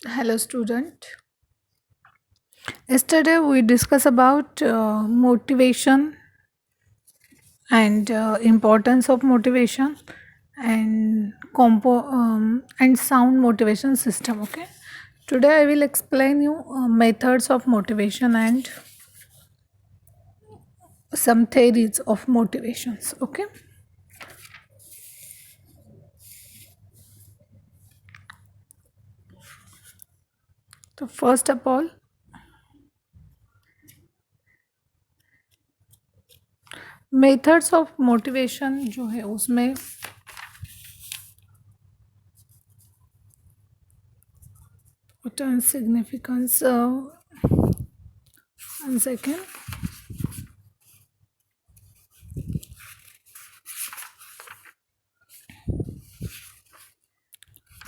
Hello, student. Yesterday we discussed about motivation and importance of motivation and and sound motivation system. Okay. Today I will explain you methods of motivation and some theories of motivations. Okay. So first of all, methods of motivation जो है उसमें turn significance 1 second.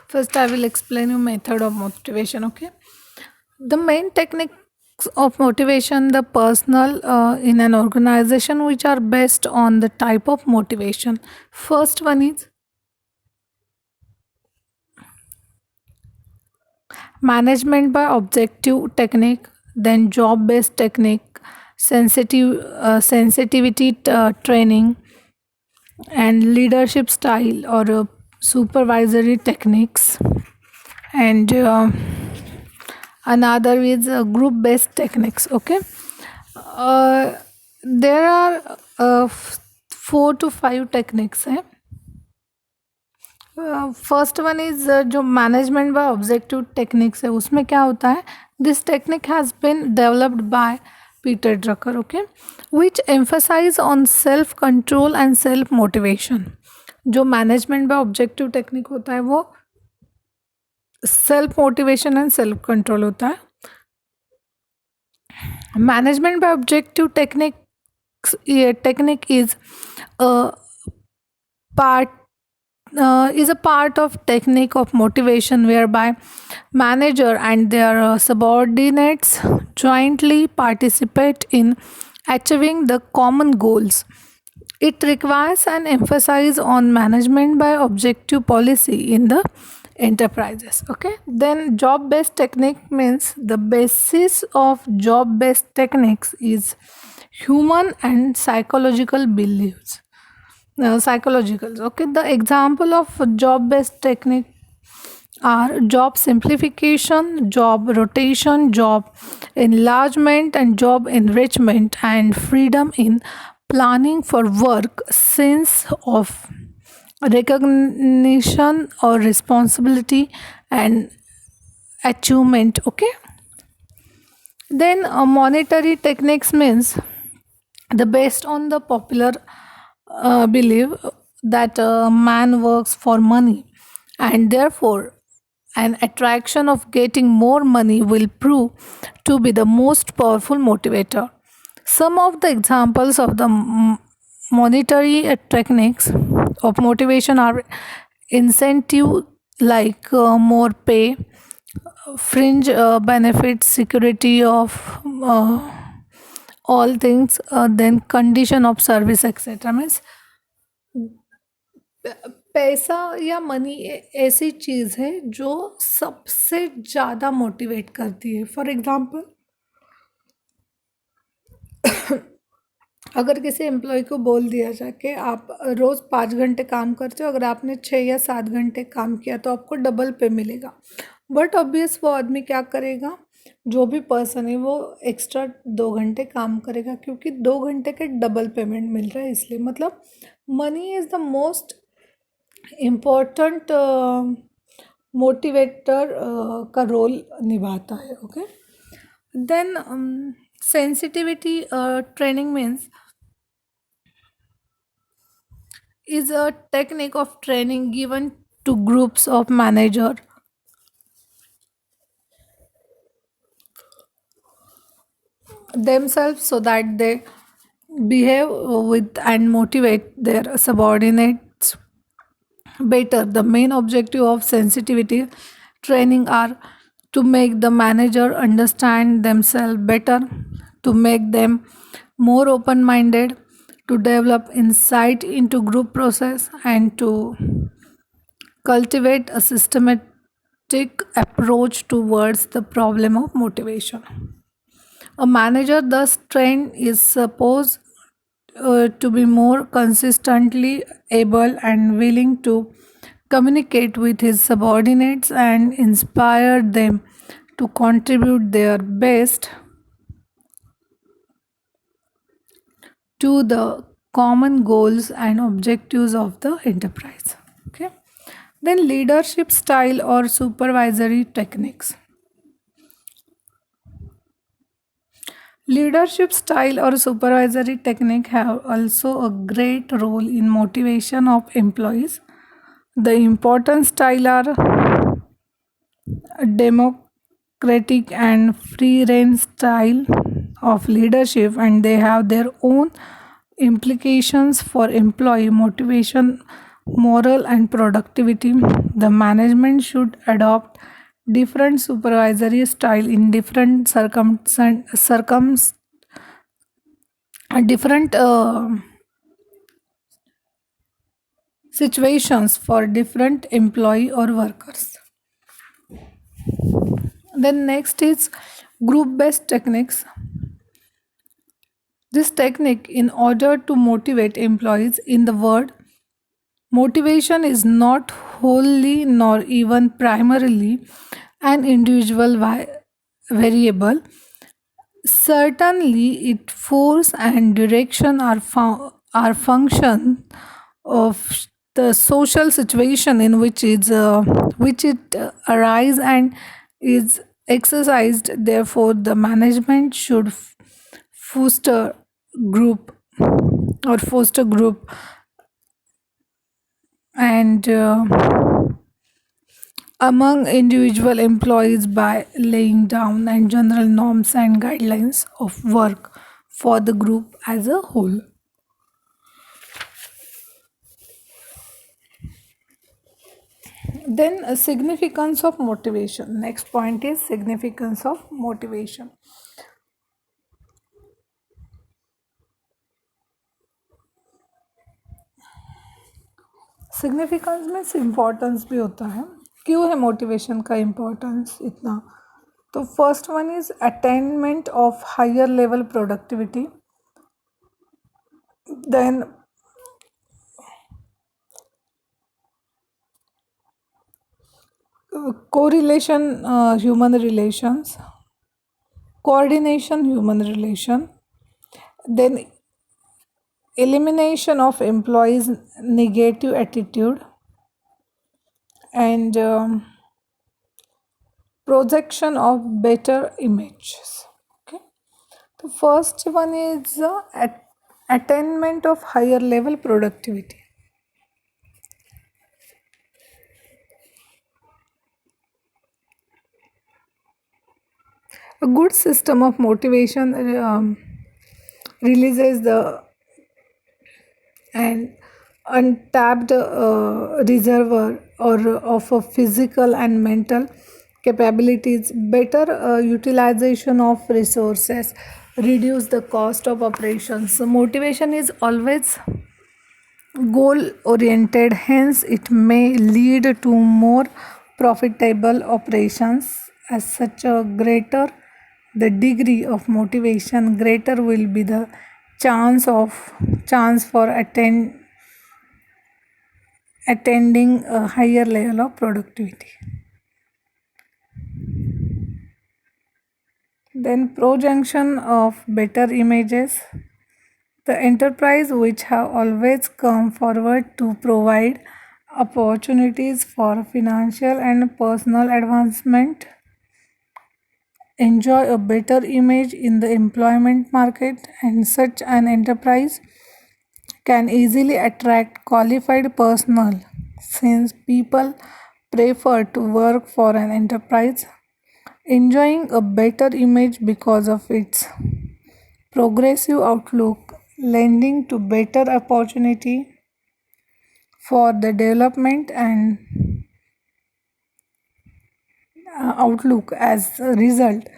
First, I will explain you method of motivation. Okay, the main techniques of motivation, the personal in an organization, which are based on the type of motivation. First one is management by objective technique, then job based technique, sensitivity training, and leadership style or supervisory techniques, and another is group based techniques. Okay, uh, there are 4 to 5 techniques है. First one is जो management by objective techniques है उसमें क्या होता है. This technique has been developed by Peter Drucker. Okay, which emphasize on self control and self motivation. जो management by objective technique होता है वो self motivation and self control होता है. Management by objective technique is part is a part of technique of motivation whereby manager and their subordinates jointly participate in achieving the common goals. It requires an emphasis on management by objective policy in the enterprises. Okay, then job based technique means the basis of job based techniques is human and psychological beliefs. Psychologicals. Okay, the example of job based technique are job simplification, job rotation, job enlargement, and job enrichment, and freedom in planning for work, sense of recognition or responsibility, and achievement. Okay, then monetary techniques means the based on the popular belief that man works for money, and therefore an attraction of getting more money will prove to be the most powerful motivator. Some of the examples of the monetary techniques of motivation are incentive like more pay, fringe benefits, security of all things, then condition of service, etc. means पैसा या money ऐसी चीज़ है जो सबसे ज़्यादा motivate करती है. For example, अगर किसी एम्प्लॉय को बोल दिया जाए कि आप रोज़ 5 घंटे काम करते हो, अगर आपने 6 या 7 घंटे काम किया तो आपको डबल पे मिलेगा. बट ऑब्वियस वो आदमी क्या करेगा, जो भी पर्सन है वो एक्स्ट्रा 2 घंटे काम करेगा क्योंकि 2 घंटे के डबल पेमेंट मिल रहा है. इसलिए मतलब money is the most important motivator का रोल निभाता है. Okay, then sensitivity training means is a technique of training given to groups of manager themselves so that they behave with and motivate their subordinates better. The main objective of sensitivity training are to make the manager understand themselves better, to make them more open minded, to develop insight into group process, and to cultivate a holistic approach towards the problem of motivation. A manager thus trained is supposed to be more consistently able and willing to communicate with his subordinates and inspire them to contribute their best to the common goals and objectives of the enterprise. Okay. Then leadership style or supervisory techniques. Leadership style or supervisory technique have also a great role in motivation of employees. The important style are democratic and free reign style of leadership, and they have their own implications for employee motivation, moral and productivity. The management should adopt different supervisory style in different different situations for different employee or workers. Then next is group based techniques. This technique in order to motivate employees, in the word motivation is not wholly nor even primarily an individual variable. Certainly, it force and direction are function of the social situation in which it arise and is exercised. Therefore, the management should foster group foster group and among individual employees by laying down and general norms and guidelines of work for the group as a whole. Then significance of motivation. Next point is significance of motivation. Significance means importance भी होता है. क्यों है motivation का importance इतना? तो first one is attainment of higher level productivity. Then correlation, human relations, coordination, human relation, then elimination of employees negative attitude, and projection of better images. Okay, the first one is attainment of higher level productivity. A good system of motivation releases the and untapped reservoir or of a physical and mental capabilities, better utilization of resources, reduce the cost of operations. So motivation is always goal oriented, hence it may lead to more profitable operations. As such, a greater the degree of motivation, greater will be the chance for attending a higher level of productivity. Then projection of better images. The enterprise which have always come forward to provide opportunities for financial and personal advancement enjoy a better image in the employment market, and such an enterprise can easily attract qualified personnel since people prefer to work for an enterprise enjoying a better image because of its progressive outlook, lending to better opportunity for the development and outlook. As a result,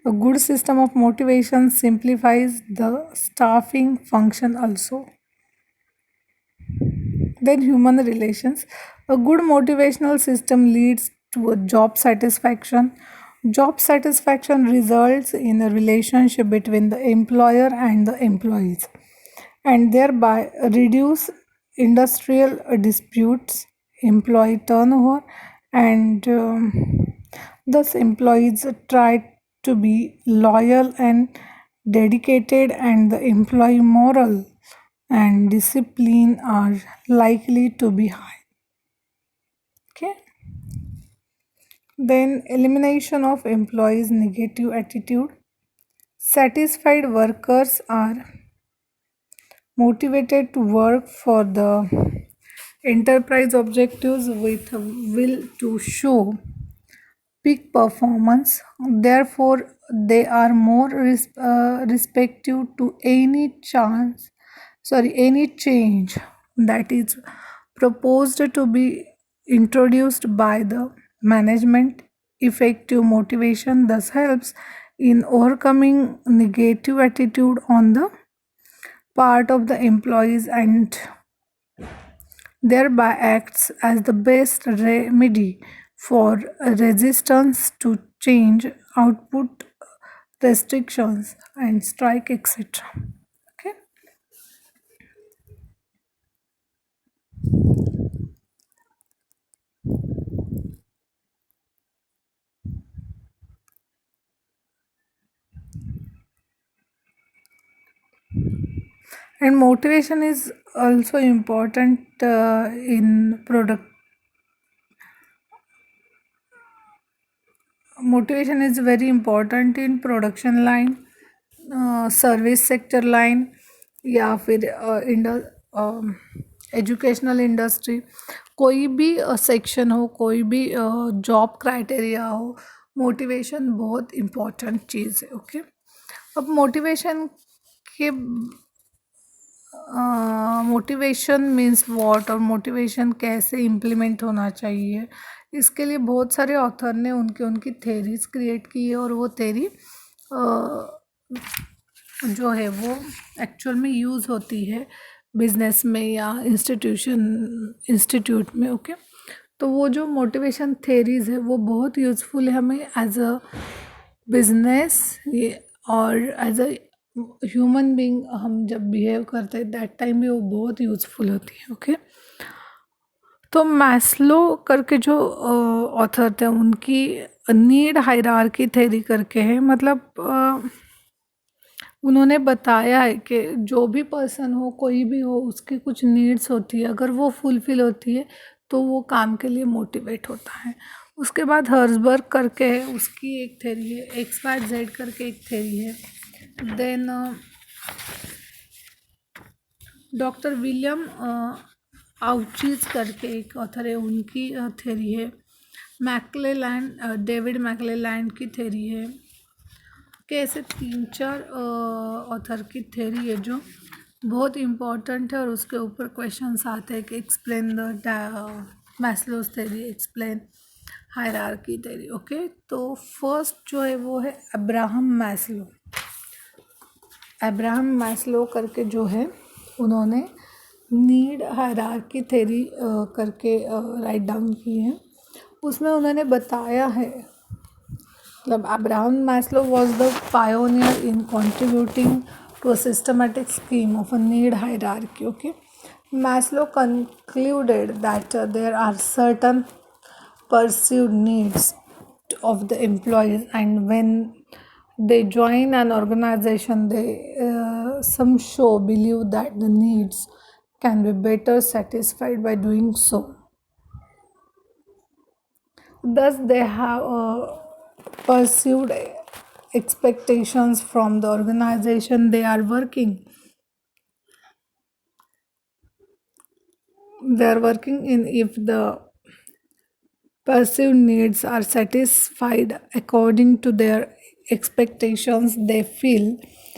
a good system of motivation simplifies the staffing function also. Then human relations. A good motivational system leads to a job satisfaction. Job satisfaction results in a relationship between the employer and the employees and thereby reduce industrial disputes, employee turnover, and thus employees try to be loyal and dedicated, and the employee moral and discipline are likely to be high. Okay. Then elimination of employees' negative attitude. Satisfied workers are motivated to work for the enterprise objectives with a will to show peak performance. Therefore, they are more respective to any change that is proposed to be introduced by the management. Effective motivation thus helps in overcoming negative attitude on the part of the employees and thereby acts as the best remedy for resistance to change, output restrictions, and strike, etc. Okay. And motivation is also important in product. Motivation is very important in production line, service sector line, या फिर educational industry, कोई भी section हो, कोई भी job criteria हो, motivation बहुत important चीज़ है. ओके. अब मोटिवेशन के मोटिवेशन मीन्स वॉट और मोटिवेशन कैसे इम्प्लीमेंट होना चाहिए, इसके लिए बहुत सारे ऑथर ने उनकी उनकी थेरीज क्रिएट की है, और वो थेरी जो है वो एक्चुअल में यूज़ होती है बिजनेस में या इंस्टीट्यूट में. ओके. तो वो जो मोटिवेशन थेरीज है वो बहुत यूज़फुल है हमें एज अ बिजनेस और एज अ ह्यूमन बीइंग. हम जब बिहेव करते हैं दैट टाइम भी वो बहुत यूज़फुल होती है. ओके. तो मैस्लो करके जो ऑथर थे उनकी नीड हायरार्की थेरी करके है, मतलब उन्होंने बताया है कि जो भी पर्सन हो, कोई भी हो, उसकी कुछ नीड्स होती है, अगर वो फुलफ़िल होती है तो वो काम के लिए मोटिवेट होता है. उसके बाद हर्सबर्ग करके है, उसकी एक थेरी है. XYZ करके एक थेरी है. देन डॉक्टर विलियम आउचीज करके एक ऑथर है, उनकी थेरी है. मैक्लेलैंड, डेविड मैक्लेलैंड की थेरी है. के ऐसे 3-4 ऑथर की थेरी है जो बहुत इम्पॉर्टेंट है, और उसके ऊपर क्वेश्चंस आते हैं कि explain the Maslow's theory, explain hierarchy theory. Okay. तो फर्स्ट जो है वो है अब्राहम मैस्लो. अब्राहम मैस्लो करके जो है उन्होंने नीड हायरार्की थेरी करके राइट डाउन की है. उसमें उन्होंने बताया है, मतलब Abraham Maslow was the pioneer in contributing to a systematic scheme of a need hierarchy. Okay. Maslow concluded that there are certain perceived needs of the employees, and when they join an organization, they some show believe that the needs can be better satisfied by doing so. Thus, they have perceived expectations from the organization they are working. They are working in. If the perceived needs are satisfied according to their expectations, they feel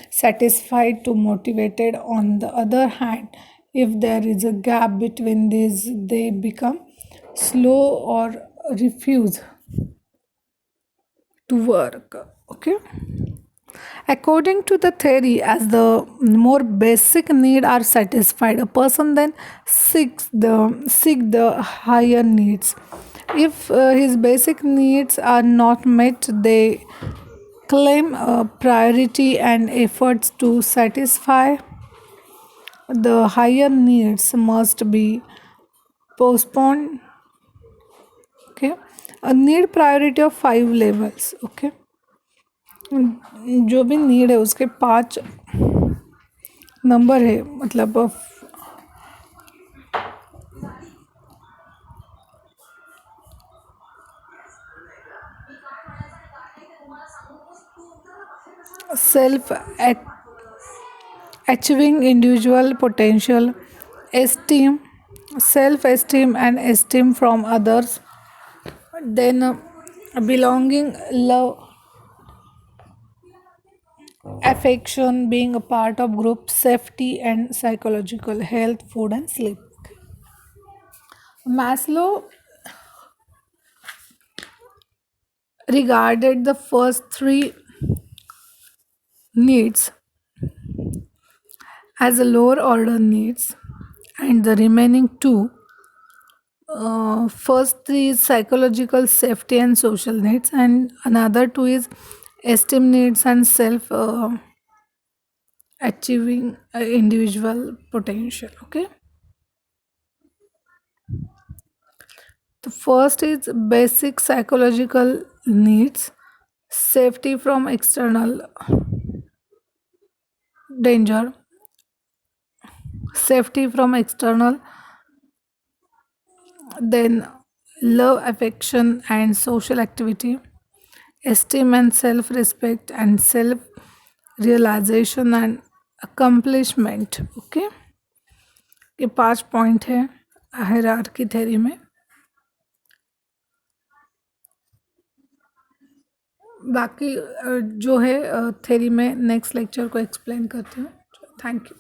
satisfied to motivated. On the other hand, if there is a gap between these, they become slow or refuse to work. Okay. According to the theory, as the more basic need are satisfied, a person then seek the higher needs. If his basic needs are not met, they claim priority and efforts to satisfy the higher needs must be postponed. Okay, a need priority of 5 levels. Okay, जो भी need है उसके 5 number है, मतलब self achieving individual potential, esteem, self esteem, and esteem from others, then belonging, love, affection, being a part of group, safety, and psychological health, food, and sleep. Maslow regarded the first three needs as a lower order needs, and the remaining two, first three is psychological safety and social needs, and another two is esteem needs and self achieving individual potential. Okay, the first is basic psychological needs, safety from external danger, safety from external, then love, affection, and social activity, esteem and self respect, and self realization and accomplishment. Okay, ये 5 point है hierarchy theory में. बाकी जो है theory में next lecture को explain करती हूँ. Thank you.